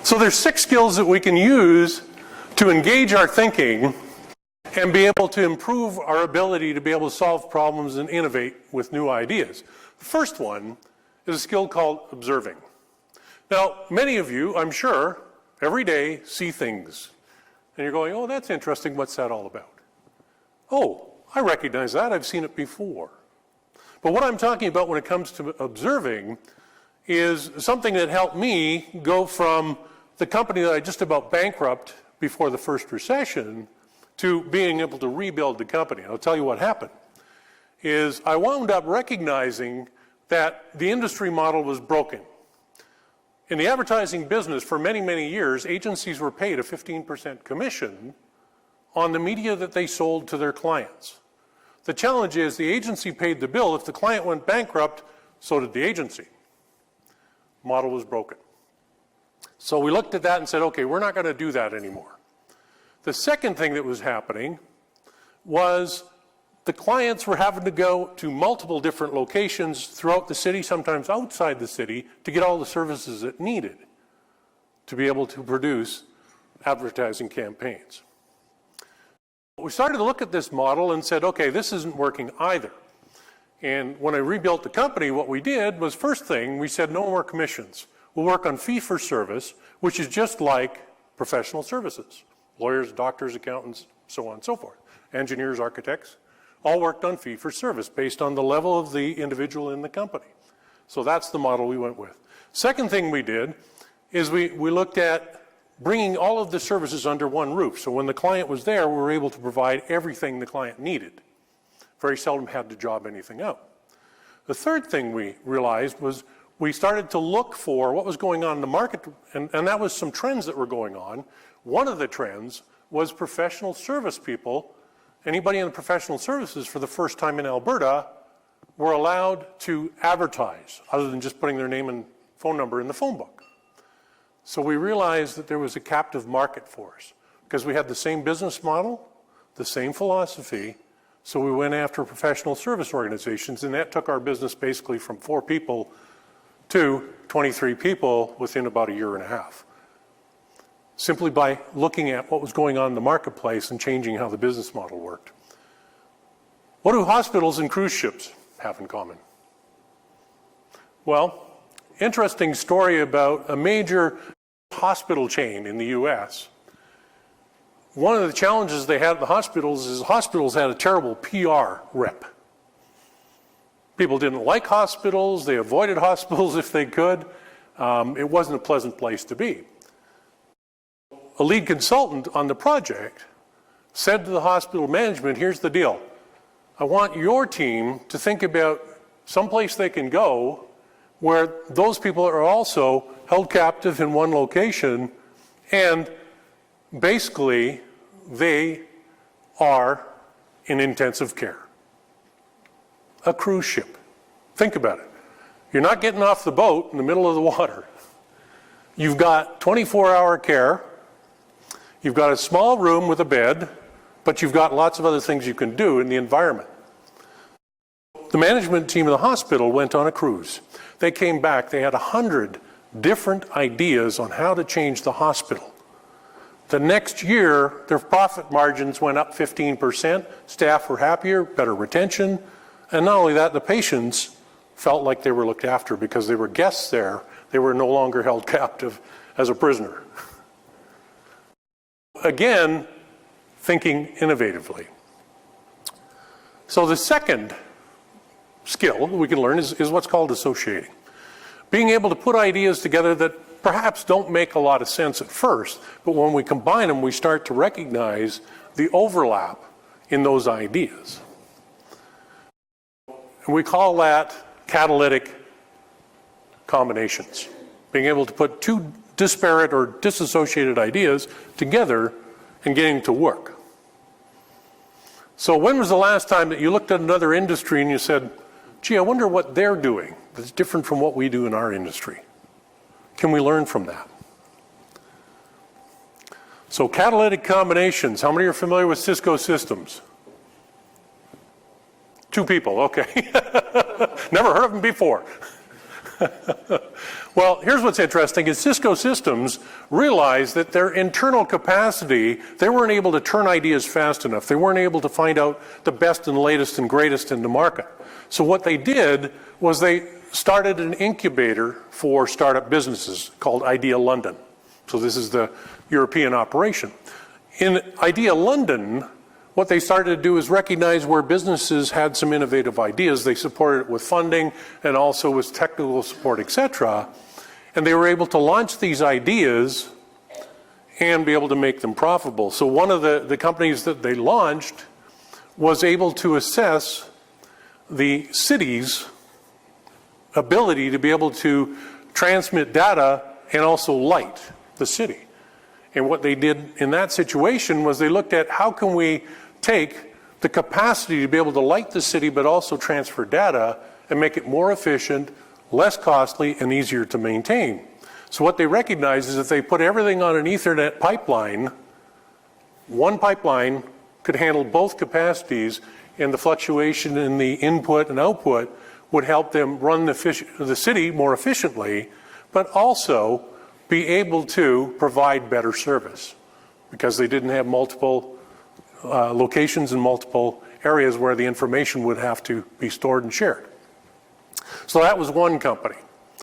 So there's 6 skills that we can use to engage our thinking and be able to improve our ability to be able to solve problems and innovate with new ideas. The first one is a skill called observing. Now, many of you, I'm sure, every day see things. And you're going, oh, that's interesting. What's that all about? Oh, I recognize that. I've seen it before. But what I'm talking about when it comes to observing is something that helped me go from the company that I just about bankrupt before the first recession to being able to rebuild the company. I'll tell you what happened. Is I wound up recognizing that the industry model was broken. In the advertising business for many, many years, agencies were paid a 15% commission on the media that they sold to their clients. The challenge is the agency paid the bill. If the client went bankrupt, so did the agency. Model was broken. So we looked at that and said, okay, we're not going to do that anymore. The second thing that was happening was the clients were having to go to multiple different locations throughout the city, sometimes outside the city, to get all the services it needed to be able to produce advertising campaigns. We started to look at this model and said, okay, this isn't working either. And when I rebuilt the company, what we did was, first thing, we said no more commissions. We'll work on fee for service, which is just like professional services. Lawyers, doctors, accountants, so on and so forth. Engineers, architects, all worked on fee for service based on the level of the individual in the company. So that's the model we went with. Second thing we did is we looked at bringing all of the services under one roof. So when the client was there, we were able to provide everything the client needed. Very seldom had to job anything out. The third thing we realized was we started to look for what was going on in the market, and that was some trends that were going on. One of the trends was professional service people. Anybody in the professional services for the first time in Alberta were allowed to advertise other than just putting their name and phone number in the phone book. So we realized that there was a captive market for us because we had the same business model, the same philosophy. So we went after professional service organizations, and that took our business basically from 4 people to 23 people within about a year and a half. Simply by looking at what was going on in the marketplace and changing how the business model worked. What do hospitals and cruise ships have in common? Well, interesting story about a major hospital chain in the US. One of the challenges they had at the hospitals is hospitals had a terrible PR rep. People didn't like hospitals, they avoided hospitals if they could. It wasn't a pleasant place to be. A lead consultant on the project said to the hospital management, here's the deal. I want your team to think about someplace they can go where those people are also held captive in one location, and basically they are in intensive care. A cruise ship. Think about it. You're not getting off the boat in the middle of the water. You've got 24-hour care. You've got a small room with a bed, but you've got lots of other things you can do in the environment. The management team of the hospital went on a cruise. They came back, they had 100 different ideas on how to change the hospital. The next year, their profit margins went up 15%, staff were happier, better retention, and not only that, the patients felt like they were looked after because they were guests there. They were no longer held captive as a prisoner. Again, thinking innovatively. So the second skill we can learn is what's called associating. Being able to put ideas together that perhaps don't make a lot of sense at first, but when we combine them, we start to recognize the overlap in those ideas. And we call that catalytic combinations. Being able to put 2 disparate or disassociated ideas together and getting to work. So when was the last time that you looked at another industry and you said, gee, I wonder what they're doing that's different from what we do in our industry? Can we learn from that? So catalytic combinations, how many are familiar with Cisco systems? 2 people, okay. Never heard of them before. Well, here's what's interesting is Cisco Systems realized that their internal capacity, they weren't able to turn ideas fast enough. They weren't able to find out the best and latest and greatest in the market. So what they did was they started an incubator for startup businesses called Idea London. So this is the European operation. In Idea London, what they started to do is recognize where businesses had some innovative ideas. They supported it with funding and also with technical support, etc. And they were able to launch these ideas and be able to make them profitable. So one of the companies that they launched was able to assess the city's ability to be able to transmit data and also light the city. And what they did in that situation was they looked at how can we take the capacity to be able to light the city but also transfer data and make it more efficient, less costly, and easier to maintain. So what they recognized is if they put everything on an Ethernet pipeline, one pipeline could handle both capacities, and the fluctuation in the input and output would help them run the city more efficiently, but also be able to provide better service because they didn't have multiple locations in multiple areas where the information would have to be stored and shared. So that was one company.